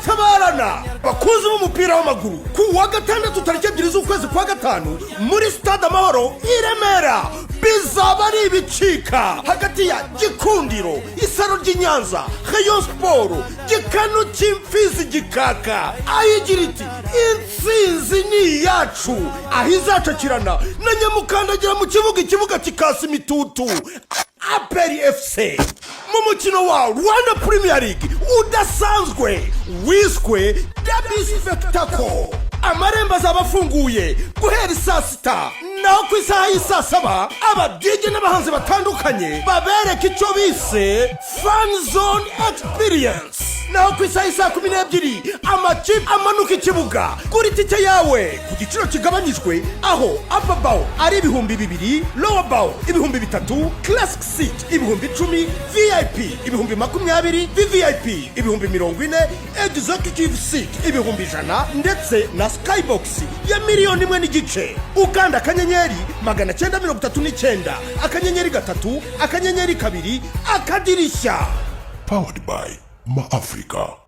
muratabarana bakunzi b'umupira w'amaguru ku wa gatandatu tariki 2 z'ukwezi kwa gatanu muri stade Amahoro i Remera bizaba ari ibicika hagati ya Gikundiro Isaro ry'Inyanza Rayon Sport Gikanu cy'Imfizi Gikaka ayigira iti intsinzi ni yacu ahizacakirana na Nyamukandagira mu kibuga kikasi imitutu APR FC mu mukino wa Rwanda Premier League udasanzwe wiswe Derby Spectacle. Amarembo azabafunguye guhera saa 6 naho ku isaha y'isa 7 abadije n'abahanzi batandukanye babereka icyo bise Fan Zone Experience. Naho ku isaha y'isa 12 amakipe amanuka ikibuga kuri tike yawe ku giciro kigabanyijwe aho upper bow ari 2,000, lower bow 3,000, classic seat 10,000, VIP 20,000, VVIP 40,000, executive seat 100,000 ndetse na skybox ya $1,000,000. Uganda akanyenyeri 939 akanyenyeri 3 akanyenyeri 2 akadirishya. Powered by Ma Africa.